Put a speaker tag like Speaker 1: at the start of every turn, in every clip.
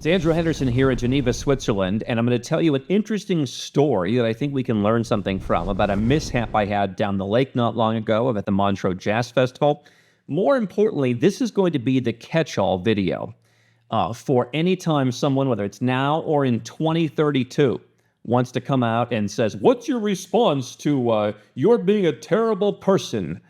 Speaker 1: It's Andrew Henderson here in Geneva, Switzerland, and I'm going to tell you an interesting story that I think we can learn something from about a mishap I had down the lake not long ago at the Montreux Jazz Festival. More importantly, this is going to be the catch-all video for any time someone, whether it's now or in 2032, wants to come out and says, "What's your response to you're being a terrible person?"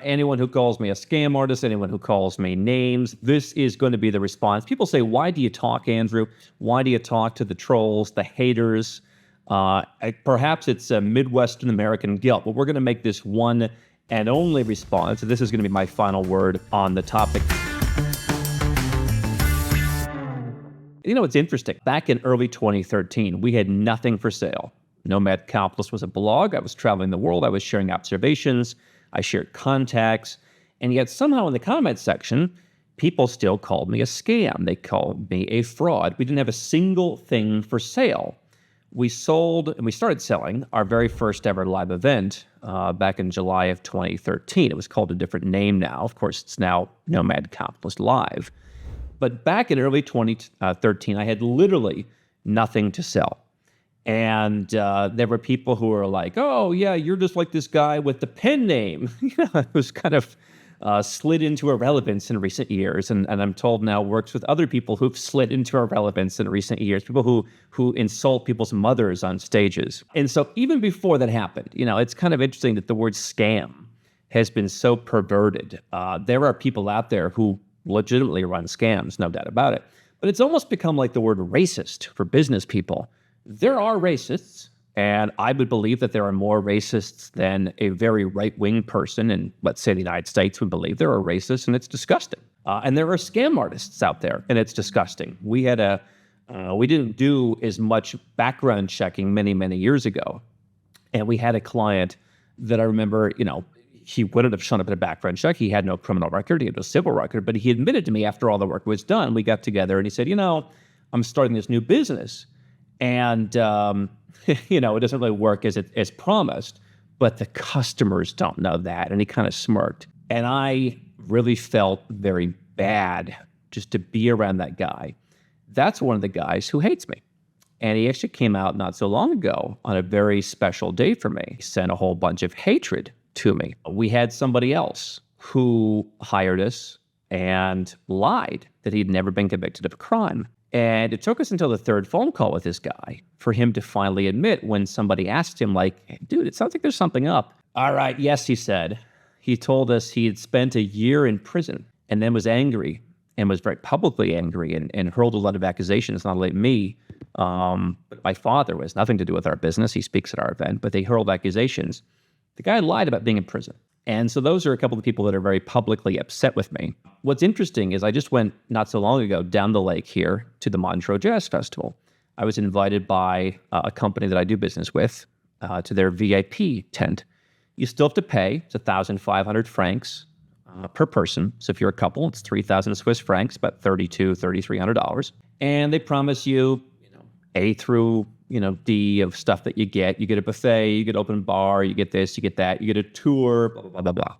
Speaker 1: Anyone who calls me a scam artist, anyone who calls me names, this is going to be the response. People say, "Why do you talk, Andrew? Why do you talk to the trolls, the haters?" Perhaps it's a Midwestern American guilt, but we're going to make this one and only response. This is going to be my final word on the topic. You know, it's interesting. Back in early 2013, we had nothing for sale. Nomad Capitalist was a blog. I was traveling the world. I was sharing observations. I shared contacts, and yet somehow in the comment section, people still called me a scam. They called me a fraud. We didn't have a single thing for sale. We sold, and we started selling our very first ever live event back in July of 2013. It was called a different name now. Of course, it's now Nomad Capitalist Live. But back in early 2013, I had literally nothing to sell. And there were people who were like, "Oh, yeah, you're just like this guy with the pen name." It was kind of slid into irrelevance in recent years. And I'm told now works with other people who've slid into irrelevance in recent years, people who insult people's mothers on stages. And so even before that happened, it's kind of interesting that the word scam has been so perverted. There are people out there who legitimately run scams, no doubt about it. But it's almost become like the word racist for business people. There are racists, and I would believe that there are more racists than a very right-wing person in, let's say, the United States would believe. There are racists, and it's disgusting. And there are scam artists out there, and it's disgusting. We didn't do as much background checking many, many years ago, and we had a client that I remember, he wouldn't have shown up at a background check. He had no criminal record. He had no civil record, but he admitted to me after all the work was done, we got together, and he said, "I'm starting this new business. And, it doesn't really work as promised, but the customers don't know that." And he kind of smirked. And I really felt very bad just to be around that guy. That's one of the guys who hates me. And he actually came out not so long ago on a very special day for me. He sent a whole bunch of hatred to me. We had somebody else who hired us and lied that he'd never been convicted of a crime. And it took us until the third phone call with this guy for him to finally admit when somebody asked him, like, "Hey, dude, it sounds like there's something up." "All right, yes," he said. He told us he had spent a year in prison and then was angry and was very publicly angry and hurled a lot of accusations, not only at me, but my father. Was nothing to do with our business. He speaks at our event, but they hurled accusations. The guy lied about being in prison. And so those are a couple of people that are very publicly upset with me. What's interesting is I just went not so long ago down the lake here to the Montreux Jazz Festival. I was invited by a company that I do business with to their VIP tent. You still have to pay. It's 1,500 francs per person. So if you're a couple, it's 3,000 Swiss francs, about $3,300. And they promise you, A through D of stuff that you get. You get a buffet, you get open bar, you get this, you get that, you get a tour, blah, blah, blah, blah, blah.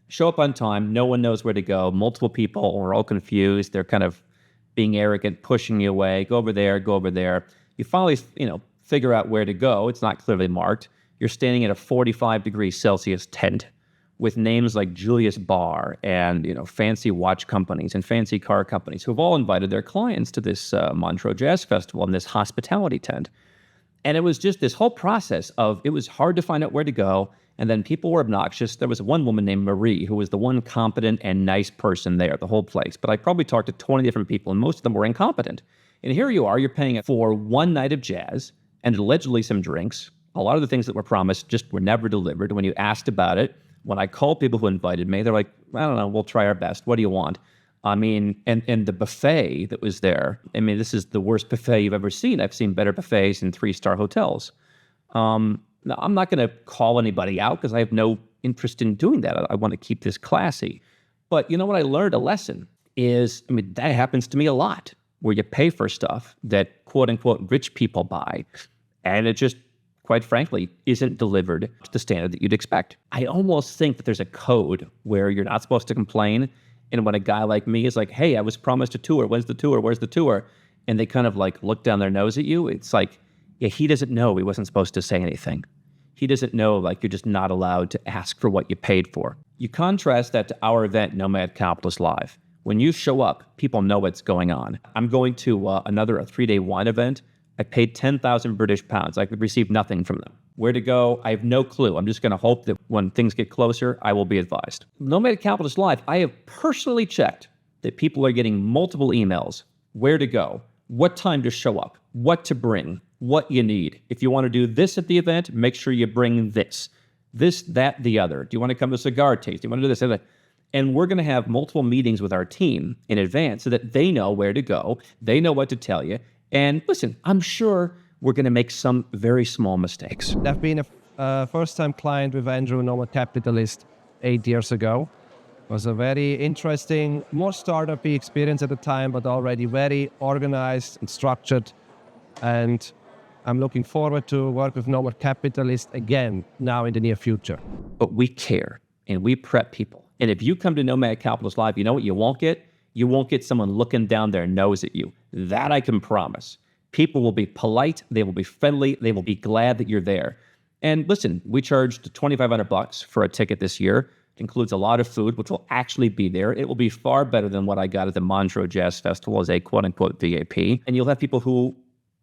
Speaker 1: Show up on time. No one knows where to go. Multiple people are all confused. They're kind of being arrogant, pushing you away. Go over there, go over there. You finally, figure out where to go. It's not clearly marked. You're standing at a 45 degrees Celsius tent with names like Julius Baer and, fancy watch companies and fancy car companies who have all invited their clients to this Montreux Jazz Festival in this hospitality tent. And it was just this whole process of, it was hard to find out where to go. And then people were obnoxious. There was one woman named Marie who was the one competent and nice person there, the whole place. But I probably talked to 20 different people, and most of them were incompetent. And here you are, you're paying for one night of jazz and allegedly some drinks. A lot of the things that were promised just were never delivered. When you asked about it, when I called people who invited me, they're like, "I don't know, we'll try our best. What do you want?" And the buffet that was there, this is the worst buffet you've ever seen. I've seen better buffets in 3-star hotels. Now, I'm not going to call anybody out because I have no interest in doing that. I want to keep this classy. But you know what I learned a lesson is, that happens to me a lot, where you pay for stuff that quote unquote rich people buy, and it just, quite frankly, isn't delivered to the standard that you'd expect. I almost think that there's a code where you're not supposed to complain. And when a guy like me is like, "Hey, I was promised a tour. When's the tour? Where's the tour?" and they kind of like look down their nose at you, it's like, yeah, he doesn't know he wasn't supposed to say anything. He doesn't know like you're just not allowed to ask for what you paid for. You contrast that to our event, Nomad Capitalist Live. When you show up, people know what's going on. I'm going to a 3-day wine event. I paid 10,000 British pounds. I could receive nothing from them. Where to go? I have no clue. I'm just going to hope that when things get closer, I will be advised. Nomad Capitalist Live, I have personally checked that people are getting multiple emails. Where to go? What time to show up? What to bring? What you need. If you want to do this at the event, make sure you bring this. This, that, the other. Do you want to come to cigar taste? Do you want to do this? And we're going to have multiple meetings with our team in advance so that they know where to go. They know what to tell you. And listen, I'm sure we're going to make some very small mistakes.
Speaker 2: I've been a first-time client with Andrew, Nomad Capitalist, 8 years ago. It was a very interesting, more startup-y experience at the time, but already very organized and structured. And I'm looking forward to work with Nomad Capitalist again now in the near future.
Speaker 1: But we care and we prep people. And if you come to Nomad Capitalist Live, you know what you won't get? You won't get someone looking down their nose at you. That I can promise. People will be polite. They will be friendly. They will be glad that you're there. And listen, we charged $2,500 for a ticket this year. It includes a lot of food, which will actually be there. It will be far better than what I got at the Montreux Jazz Festival as a quote-unquote VIP. And you'll have people who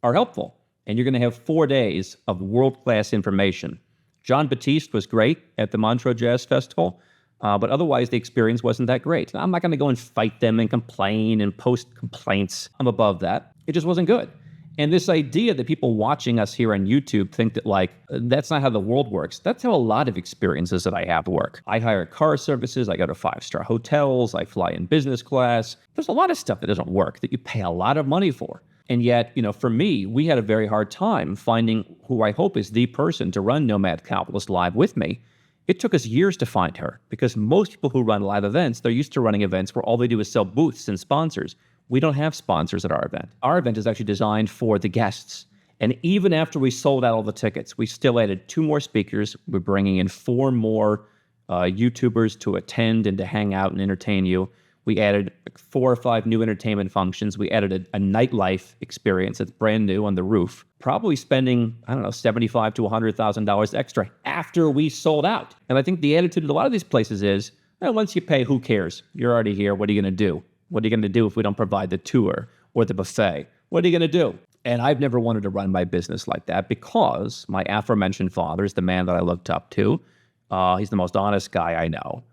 Speaker 1: are helpful. And you're going to have 4 days of world-class information. John Batiste was great at the Montreux Jazz Festival. But otherwise, the experience wasn't that great. I'm not going to go and fight them and complain and post complaints. I'm above that. It just wasn't good. And this idea that people watching us here on YouTube think that, like, that's not how the world works. That's how a lot of experiences that I have work. I hire car services. I go to 5-star hotels. I fly in business class. There's a lot of stuff that doesn't work that you pay a lot of money for. And yet, for me, we had a very hard time finding who I hope is the person to run Nomad Capitalist Live with me. It took us years to find her because most people who run live events, they're used to running events where all they do is sell booths and sponsors. We don't have sponsors at our event. Our event is actually designed for the guests. And even after we sold out all the tickets, we still added 2 more speakers. We're bringing in 4 more YouTubers to attend and to hang out and entertain you. We added 4 or 5 new entertainment functions. We added a nightlife experience that's brand new on the roof. Probably spending, $75,000 to $100,000 extra after we sold out. And I think the attitude of a lot of these places is, once you pay, who cares? You're already here. What are you going to do? What are you going to do if we don't provide the tour or the buffet? What are you going to do? And I've never wanted to run my business like that because my aforementioned father is the man that I looked up to. He's the most honest guy I know.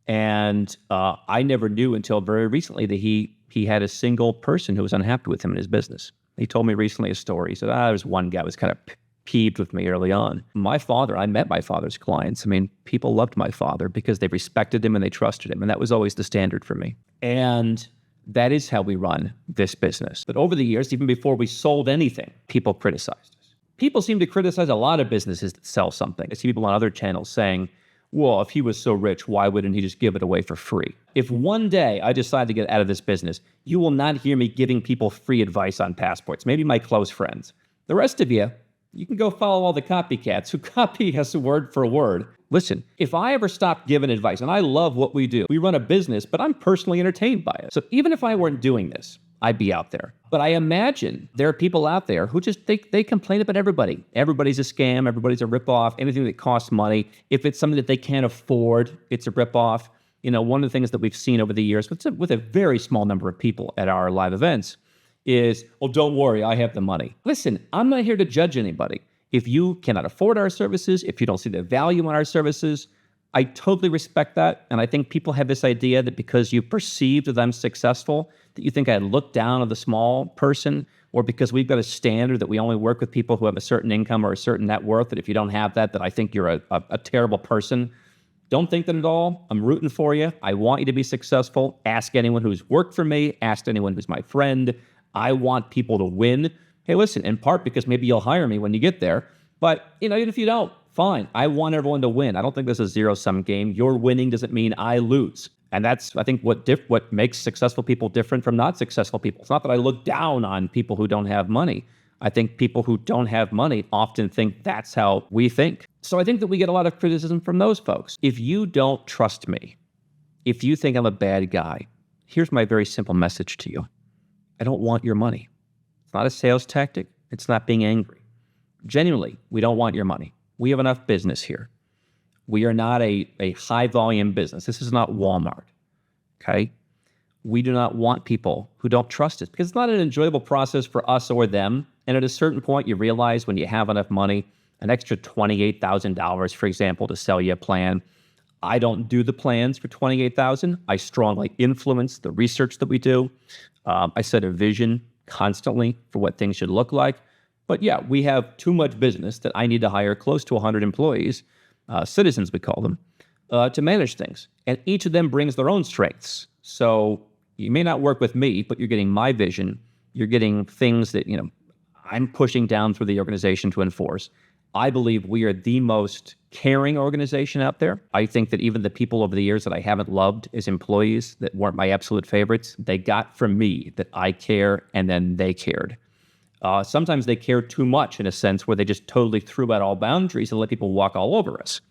Speaker 1: And I never knew until very recently that he had a single person who was unhappy with him in his business. He told me recently a story. He said, there's one guy who was kind of peeved with me early on. My father, I met my father's clients. People loved my father because they respected him and they trusted him. And that was always the standard for me. And that is how we run this business. But over the years, even before we sold anything, people criticized us. People seem to criticize a lot of businesses that sell something. I see people on other channels saying, well, if he was so rich, why wouldn't he just give it away for free? If one day I decide to get out of this business, you will not hear me giving people free advice on passports, maybe my close friends. The rest of you can go follow all the copycats who copy us word for word. Listen, if I ever stop giving advice, and I love what we do, we run a business, but I'm personally entertained by it. So even if I weren't doing this, I'd be out there. But I imagine there are people out there who just they complain about everybody. Everybody's a scam. Everybody's a ripoff. Anything that costs money. If it's something that they can't afford, it's a ripoff. One of the things that we've seen over the years with a very small number of people at our live events is, oh, don't worry, I have the money. Listen, I'm not here to judge anybody. If you cannot afford our services, if you don't see the value in our services, I totally respect that. And I think people have this idea that because you perceive that I'm successful, that you think I look down on the small person, or because we've got a standard that we only work with people who have a certain income or a certain net worth, that if you don't have that I think you're a terrible person. Don't think that at all. I'm rooting for you. I want you to be successful. Ask anyone who's worked for me. Ask anyone who's my friend. I want people to win. Hey, listen, in part because maybe you'll hire me when you get there. But, even if you don't, fine. I want everyone to win. I don't think this is a zero-sum game. Your winning doesn't mean I lose. And that's, I think, what makes successful people different from not successful people. It's not that I look down on people who don't have money. I think people who don't have money often think that's how we think. So I think that we get a lot of criticism from those folks. If you don't trust me, if you think I'm a bad guy, here's my very simple message to you. I don't want your money. It's not a sales tactic. It's not being angry. Genuinely, we don't want your money. We have enough business here. We are not a high volume business. This is not Walmart, okay? We do not want people who don't trust us because it's not an enjoyable process for us or them. And at a certain point, you realize when you have enough money, an extra $28,000, for example, to sell you a plan. I don't do the plans for $28,000. I strongly influence the research that we do. I set a vision constantly for what things should look like. But yeah, we have too much business that I need to hire close to 100 employees, citizens we call them, to manage things. And each of them brings their own strengths. So you may not work with me, but you're getting my vision. You're getting things that, I'm pushing down through the organization to enforce. I believe we are the most caring organization out there. I think that even the people over the years that I haven't loved as employees that weren't my absolute favorites, they got from me that I care and then they cared. Sometimes they care too much in a sense where they just totally threw out all boundaries and let people walk all over us.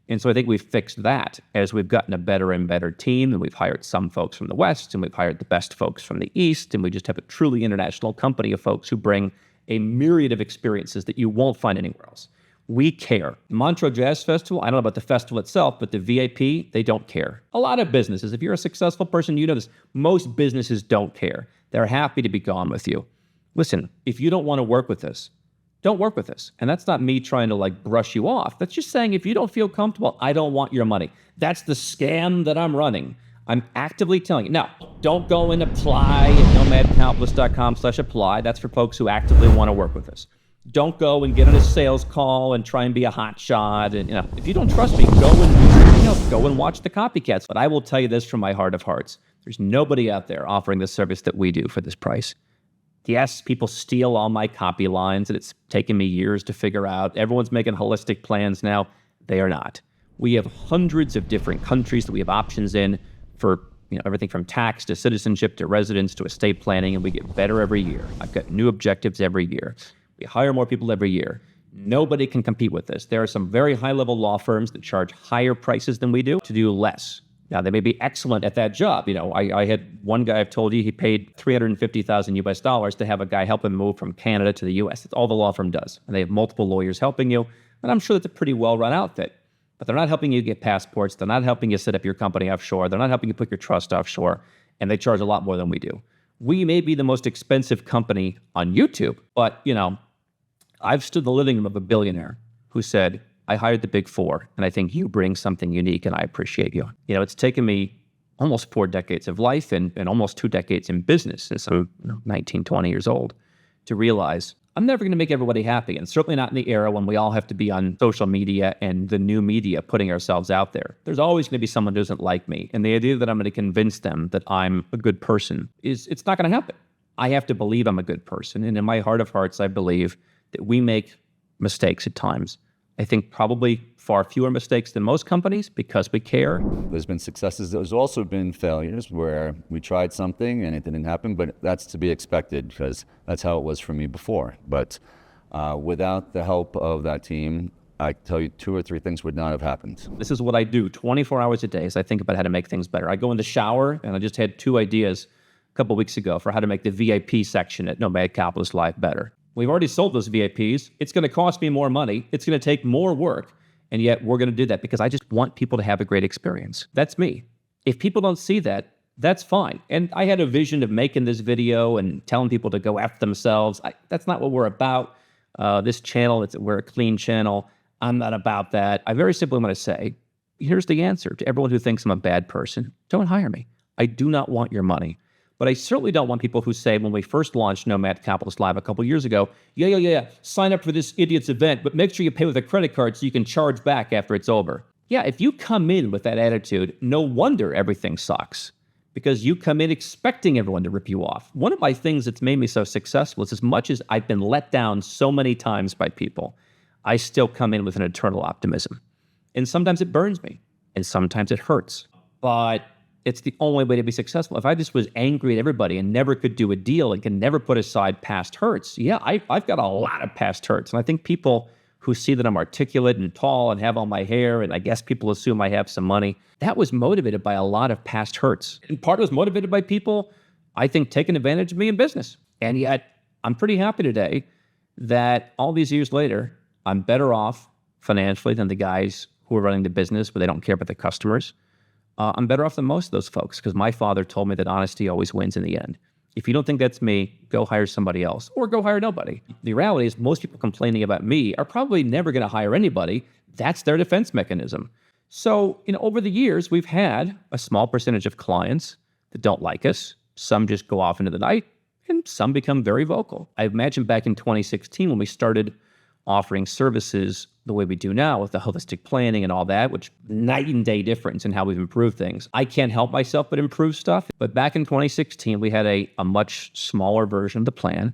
Speaker 1: And so I think we've fixed that as we've gotten a better and better team, and we've hired some folks from the West, and we've hired the best folks from the East, and we just have a truly international company of folks who bring a myriad of experiences that you won't find anywhere else. We care. Montreux Jazz Festival, I don't know about the festival itself, but the VIP, they don't care. A lot of businesses, if you're a successful person, you know this, most businesses don't care. They're happy to be gone with you. Listen, if you don't want to work with us, don't work with us. And that's not me trying to brush you off. That's just saying if you don't feel comfortable, I don't want your money. That's the scam that I'm running. I'm actively telling you. Now, don't go and apply at nomadcapitalist.com/apply. That's for folks who actively want to work with us. Don't go and get on a sales call and try and be a hot shot. And if you don't trust me, go and watch the copycats. But I will tell you this from my heart of hearts. There's nobody out there offering the service that we do for this price. Yes, people steal all my copy lines, and it's taken me years to figure out. Everyone's making holistic plans now. They are not. We have hundreds of different countries that we have options in for everything from tax to citizenship to residence to estate planning, and we get better every year. I've got new objectives every year. We hire more people every year. Nobody can compete with this. There are some very high-level law firms that charge higher prices than we do to do less. Now, they may be excellent at that job. I had one guy I've told you, he paid $350,000 to have a guy help him move from Canada to the U.S. That's all the law firm does. And they have multiple lawyers helping you. And I'm sure that's a pretty well-run outfit. But they're not helping you get passports. They're not helping you set up your company offshore. They're not helping you put your trust offshore. And they charge a lot more than we do. We may be the most expensive company on YouTube, but, I've stood in the living room of a billionaire who said, I hired the big four, and I think you bring something unique, and I appreciate you. It's taken me almost 4 decades of life and almost 2 decades in business since I'm 19, 20 years old to realize I'm never going to make everybody happy, and certainly not in the era when we all have to be on social media and the new media putting ourselves out there. There's always going to be someone who doesn't like me, and the idea that I'm going to convince them that I'm a good person it's not going to happen. I have to believe I'm a good person, and in my heart of hearts, I believe that we make mistakes at times. I think probably far fewer mistakes than most companies because we care.
Speaker 3: There's been successes. There's also been failures where we tried something and it didn't happen, but that's to be expected because that's how it was for me before. But without the help of that team, I tell you 2 or 3 things would not have happened.
Speaker 1: This is what I do 24 hours a day as I think about how to make things better. I go in the shower, and I just had 2 ideas a couple weeks ago for how to make the VIP section at Nomad Capitalist Live better. We've already sold those VIPs. It's going to cost me more money. It's going to take more work. And yet we're going to do that because I just want people to have a great experience. That's me. If people don't see that, that's fine. And I had a vision of making this video and telling people to go F themselves. That's not what we're about. This channel, we're a clean channel. I'm not about that. I very simply want to say, here's the answer to everyone who thinks I'm a bad person. Don't hire me. I do not want your money. But I certainly don't want people who say, when we first launched Nomad Capitalist Live a couple years ago, yeah, sign up for this idiot's event, but make sure you pay with a credit card so you can charge back after it's over. Yeah, if you come in with that attitude, no wonder everything sucks. Because you come in expecting everyone to rip you off. One of my things that's made me so successful is as much as I've been let down so many times by people, I still come in with an eternal optimism. And sometimes it burns me, and sometimes it hurts. But it's the only way to be successful. If I just was angry at everybody and never could do a deal and can never put aside past hurts, yeah, I've got a lot of past hurts. And I think people who see that I'm articulate and tall and have all my hair, and I guess people assume I have some money, that was motivated by a lot of past hurts. And part was motivated by people, I think, taking advantage of me in business. And yet, I'm pretty happy today that all these years later, I'm better off financially than the guys who are running the business, but they don't care about the customers. I'm better off than most of those folks because my father told me that honesty always wins in the end. If you don't think that's me, go hire somebody else or go hire nobody. The reality is most people complaining about me are probably never going to hire anybody. That's their defense mechanism. So, over the years, we've had a small percentage of clients that don't like us. Some just go off into the night and some become very vocal. I imagine back in 2016 when we started offering services the way we do now with the holistic planning and all that, which night and day difference in how we've improved things. I can't help myself but improve stuff. But back in 2016, we had a much smaller version of the plan,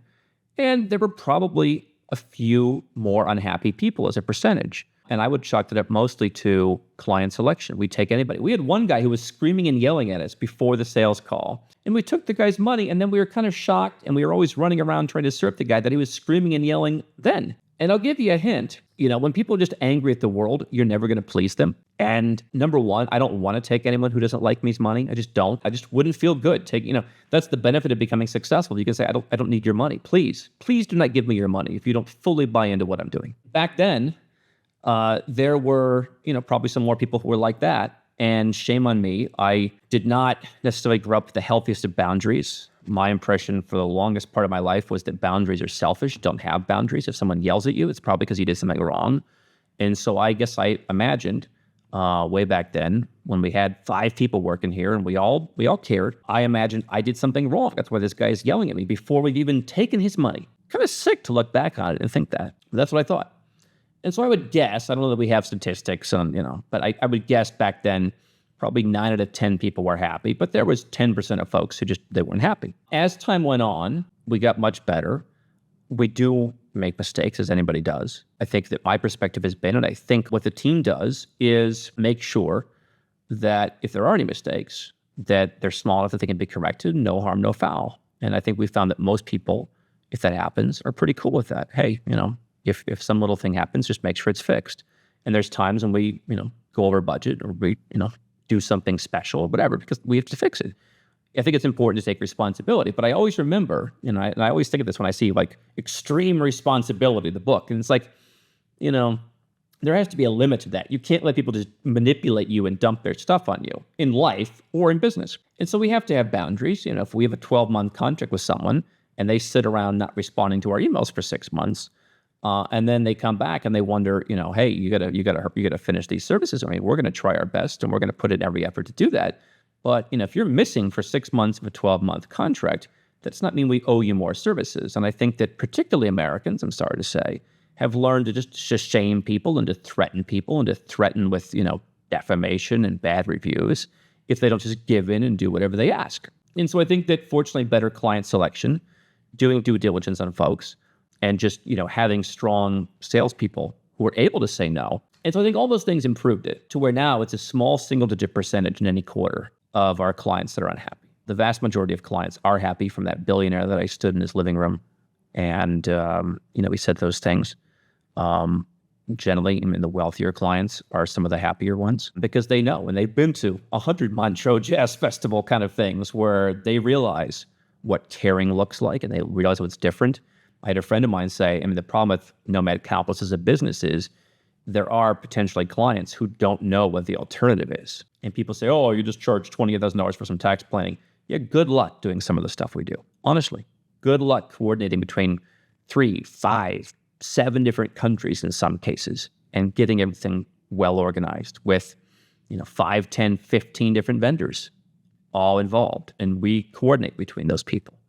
Speaker 1: and there were probably a few more unhappy people as a percentage. And I would chalk it up mostly to client selection. We'd take anybody. We had one guy who was screaming and yelling at us before the sales call. And we took the guy's money, and then we were kind of shocked, and we were always running around trying to serve the guy that he was screaming and yelling then. And I'll give you a hint. When people are just angry at the world, you're never going to please them. And number one, I don't want to take anyone who doesn't like me's money. I just don't. I just wouldn't feel good. That's the benefit of becoming successful. You can say, I don't need your money. Please do not give me your money if you don't fully buy into what I'm doing. Back then, there were, probably some more people who were like that. And shame on me. I did not necessarily grow up with the healthiest of boundaries. My impression for the longest part of my life was that boundaries are selfish, don't have boundaries. If someone yells at you, it's probably because you did something wrong. And so I guess I imagined way back then when we had 5 people working here and we all cared, I imagined I did something wrong. That's why this guy is yelling at me before we've even taken his money. Kind of sick to look back on it and think that. But that's what I thought. And so I would guess, I don't know that we have statistics on, but I would guess back then probably 9 out of 10 people were happy, but there was 10% of folks who they weren't happy. As time went on, we got much better. We do make mistakes, as anybody does. I think that my perspective has been, and I think what the team does is make sure that if there are any mistakes, that they're small enough that they can be corrected, no harm, no foul. And I think we found that most people, if that happens, are pretty cool with that. Hey, if some little thing happens, just make sure it's fixed. And there's times when we, go over budget or we, do something special or whatever, because we have to fix it. I think it's important to take responsibility, but I always remember, and I always think of this when I see like Extreme Responsibility, the book, and it's like, there has to be a limit to that. You can't let people just manipulate you and dump their stuff on you in life or in business. And so we have to have boundaries. If we have a 12-month contract with someone and they sit around not responding to our emails for 6 months, and then they come back and they wonder, hey, you gotta finish these services. I mean, we're gonna try our best and we're gonna put in every effort to do that. But if you're missing for 6 months of a 12-month contract, that's not mean we owe you more services. And I think that particularly Americans, I'm sorry to say, have learned to just shame people and to threaten people and to threaten with, defamation and bad reviews if they don't just give in and do whatever they ask. And so I think that fortunately better client selection, doing due diligence on folks, and just, having strong salespeople who are able to say no. And so I think all those things improved it to where now it's a small single-digit percentage in any quarter of our clients that are unhappy. The vast majority of clients are happy, from that billionaire that I stood in his living room and, he said those things. Generally, the wealthier clients are some of the happier ones because they know, and they've been to 100 Montreux Jazz Festival kind of things where they realize what caring looks like and they realize what's different. I had a friend of mine say, the problem with Nomad Capitalist as a business is there are potentially clients who don't know what the alternative is. And people say, oh, you just charge $20,000 for some tax planning. Yeah, good luck doing some of the stuff we do. Honestly, good luck coordinating between 3, 5, 7 different countries in some cases and getting everything well organized with, 5, 10, 15 different vendors all involved. And we coordinate between those people.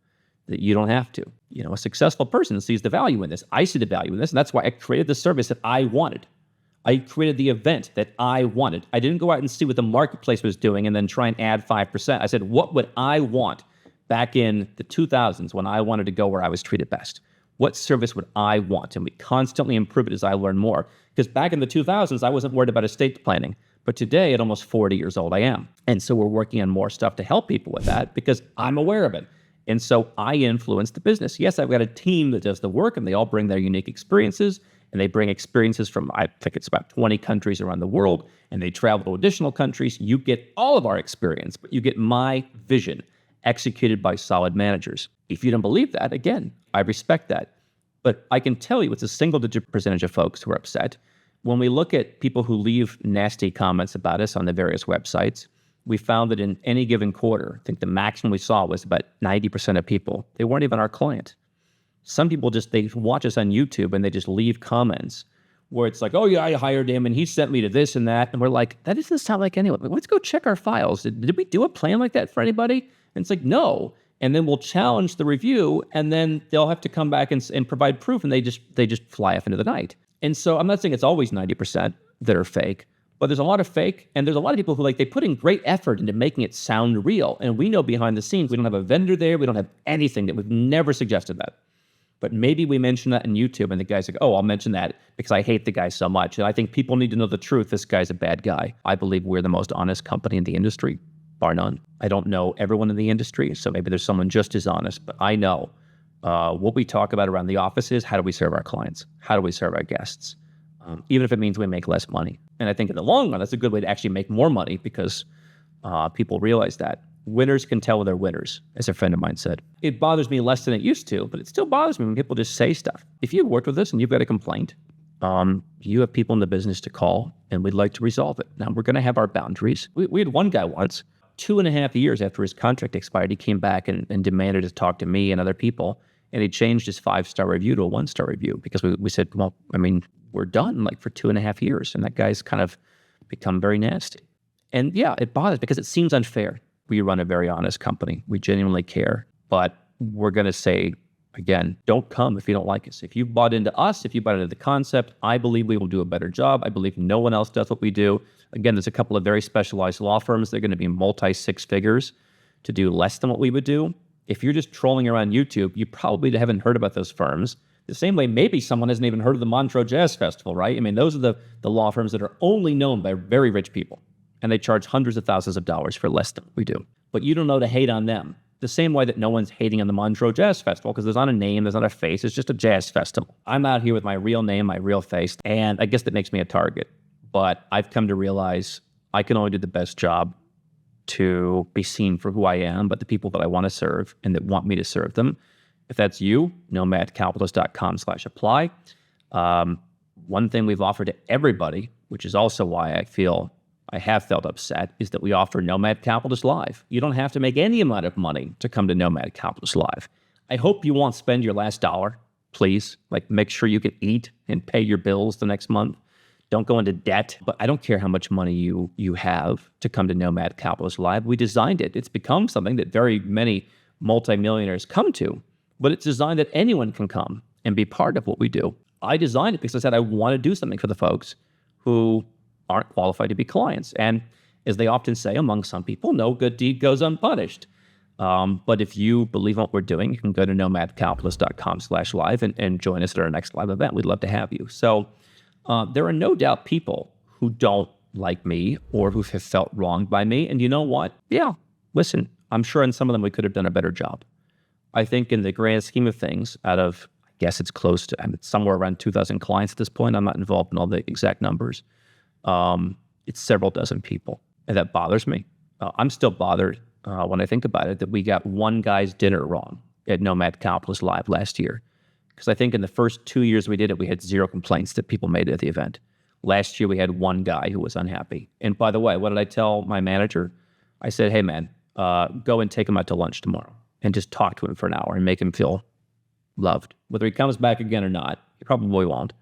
Speaker 1: That you don't have to. A successful person sees the value in this. I see the value in this, and that's why I created the service that I wanted. I created the event that I wanted. I didn't go out and see what the marketplace was doing and then try and add 5%. I said, what would I want back in the 2000s when I wanted to go where I was treated best? What service would I want? And we constantly improve it as I learn more. Because back in the 2000s, I wasn't worried about estate planning. But today, at almost 40 years old, I am. And so we're working on more stuff to help people with that because I'm aware of it. And so I influence the business. Yes, I've got a team that does the work, and they all bring their unique experiences, and they bring experiences from, I think it's about 20 countries around the world, and they travel to additional countries. You get all of our experience, but you get my vision executed by solid managers. If you don't believe that, again, I respect that. But I can tell you it's a single-digit percentage of folks who are upset. When we look at people who leave nasty comments about us on the various websites, we found that in any given quarter, I think the maximum we saw was about 90% of people, they weren't even our client. Some people they watch us on YouTube and they just leave comments where it's like, oh yeah, I hired him and he sent me to this and that. And we're like, that doesn't sound like anyone. Let's go check our files. Did we do a plan like that for anybody? And it's like, no. And then we'll challenge the review and then they'll have to come back and provide proof and they just fly off into the night. And so I'm not saying it's always 90% that are fake, but there's a lot of fake and there's a lot of people who they put in great effort into making it sound real. And we know behind the scenes, we don't have a vendor there. We don't have anything that we've never suggested that. But maybe we mention that in YouTube and the guy's like, oh, I'll mention that because I hate the guy so much. And I think people need to know the truth. This guy's a bad guy. I believe we're the most honest company in the industry, bar none. I don't know everyone in the industry, so maybe there's someone just as honest, but I know what we talk about around the office is how do we serve our clients? How do we serve our guests? Even if it means we make less money. And I think in the long run, that's a good way to actually make more money because people realize that. Winners can tell they're winners, as a friend of mine said. It bothers me less than it used to, but it still bothers me when people just say stuff. If you've worked with us and you've got a complaint, you have people in the business to call, and we'd like to resolve it. Now, we're going to have our boundaries. We had one guy once, 2.5 years after his contract expired, he came back and demanded to talk to me and other people, and he changed his 5-star review to a 1-star review because we said, well, I mean, we're done for 2.5 years, and that guy's kind of become very nasty. And yeah, it bothers because it seems unfair. We run a very honest company. We genuinely care. But we're going to say, again, don't come if you don't like us. If you bought into us, if you bought into the concept, I believe we will do a better job. I believe no one else does what we do. Again, there's a couple of very specialized law firms. They're going to be multi-six figures to do less than what we would do. If you're just trolling around YouTube, you probably haven't heard about those firms. The same way maybe someone hasn't even heard of the Montreux Jazz Festival, right? I mean, those are the law firms that are only known by very rich people. And they charge hundreds of thousands of dollars for less than we do. But you don't know to hate on them. The same way that no one's hating on the Montreux Jazz Festival because there's not a name, there's not a face, it's just a jazz festival. I'm out here with my real name, my real face, and I guess that makes me a target. But I've come to realize I can only do the best job to be seen for who I am, but the people that I want to serve and that want me to serve them. If that's you, nomadcapitalist.com/apply. One thing we've offered to everybody, which is also why I have felt upset, is that we offer Nomad Capitalist Live. You don't have to make any amount of money to come to Nomad Capitalist Live. I hope you won't spend your last dollar, please. Make sure you can eat and pay your bills the next month. Don't go into debt. But I don't care how much money you have to come to Nomad Capitalist Live. We designed it. It's become something that very many multimillionaires come to, but it's designed that anyone can come and be part of what we do. I designed it because I said I want to do something for the folks who aren't qualified to be clients. And as they often say among some people, no good deed goes unpunished. But if you believe in what we're doing, you can go to nomadcapitalist.com/live and join us at our next live event. We'd love to have you. So there are no doubt people who don't like me or who have felt wronged by me. And you know what? Yeah, listen, I'm sure in some of them we could have done a better job. I think in the grand scheme of things, out of, I guess it's close to, it's somewhere around 2,000 clients at this point. I'm not involved in all the exact numbers. It's several dozen people, and that bothers me. I'm still bothered when I think about it that we got one guy's dinner wrong at Nomad Capitalist Live last year. Because I think in the first 2 years we did it, we had 0 complaints that people made at the event. Last year we had one guy who was unhappy. And by the way, what did I tell my manager? I said, hey man, go and take him out to lunch tomorrow and just talk to him for an hour and make him feel loved. Whether he comes back again or not, he probably won't,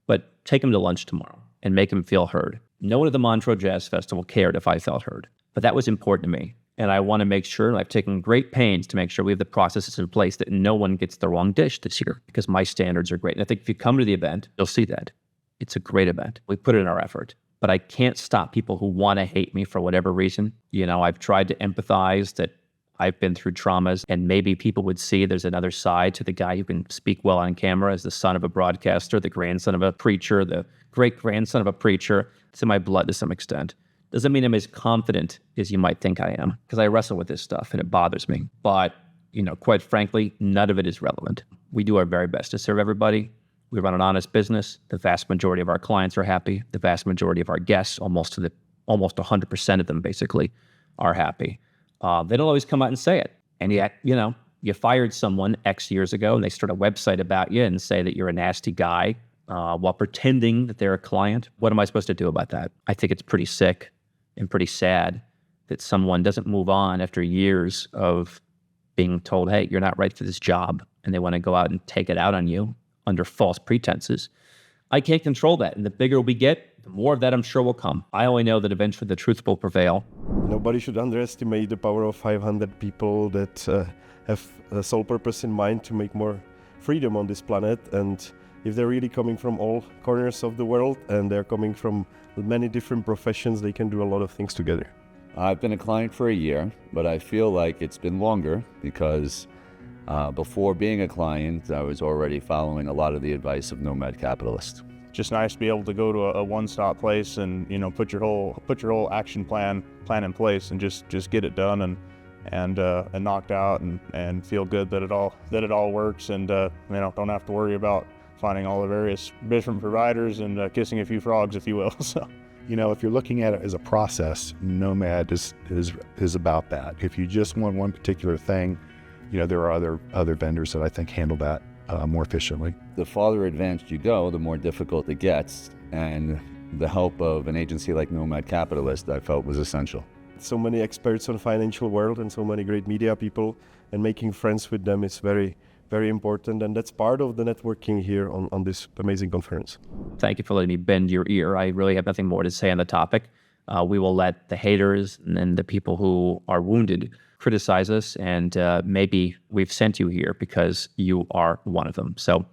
Speaker 1: but take him to lunch tomorrow and make him feel heard. No one at the Montreux Jazz Festival cared if I felt heard, but that was important to me. And I want to make sure, and I've taken great pains to make sure we have the processes in place that no one gets the wrong dish this year because my standards are great. And I think if you come to the event, you'll see that. It's a great event. We put it in our effort, but I can't stop people who want to hate me for whatever reason. I've tried to empathize that I've been through traumas, and maybe people would see there's another side to the guy who can speak well on camera as the son of a broadcaster, the grandson of a preacher, the great-grandson of a preacher. It's in my blood to some extent. Doesn't mean I'm as confident as you might think I am, because I wrestle with this stuff and it bothers me. But, quite frankly, none of it is relevant. We do our very best to serve everybody. We run an honest business. The vast majority of our clients are happy. The vast majority of our guests, almost 100% of them basically, are happy. They don't always come out and say it. And yet, you fired someone X years ago and they start a website about you and say that you're a nasty guy while pretending that they're a client. What am I supposed to do about that? I think it's pretty sick and pretty sad that someone doesn't move on after years of being told, hey, you're not right for this job, and they want to go out and take it out on you under false pretenses. I can't control that. And the bigger we get, the more of that I'm sure will come. I only know that eventually the truth will prevail.
Speaker 4: Nobody should underestimate the power of 500 people that have a sole purpose in mind to make more freedom on this planet. And if they're really coming from all corners of the world and they're coming from many different professions, they can do a lot of things together.
Speaker 3: I've been a client for a year, but I feel like it's been longer because before being a client, I was already following a lot of the advice of Nomad Capitalist.
Speaker 5: Just nice to be able to go to a one-stop place and put your whole action plan in place and just get it done and knocked out and feel good that it all works and don't have to worry about finding all the various different providers and kissing a few frogs, if you will. So.
Speaker 6: If you're looking at it as a process, Nomad is about that. If you just want one particular thing, there are other vendors that I think handle that more efficiently.
Speaker 3: The farther advanced you go, the more difficult it gets, and the help of an agency like Nomad Capitalist I felt was essential.
Speaker 4: So many experts on financial world and so many great media people, and making friends with them is very, very important, and that's part of the networking here on this amazing conference.
Speaker 1: Thank you for letting me bend your ear. I really have nothing more to say on the topic. We will let the haters and then the people who are wounded criticize us, and maybe we've sent you here because you are one of them. So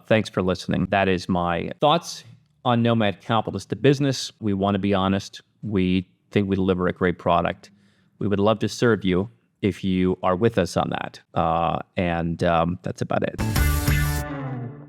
Speaker 1: thanks for listening. That is my thoughts on Nomad Capitalist, the business. We want to be honest. We think we deliver a great product. We would love to serve you if you are with us on that. And that's about it.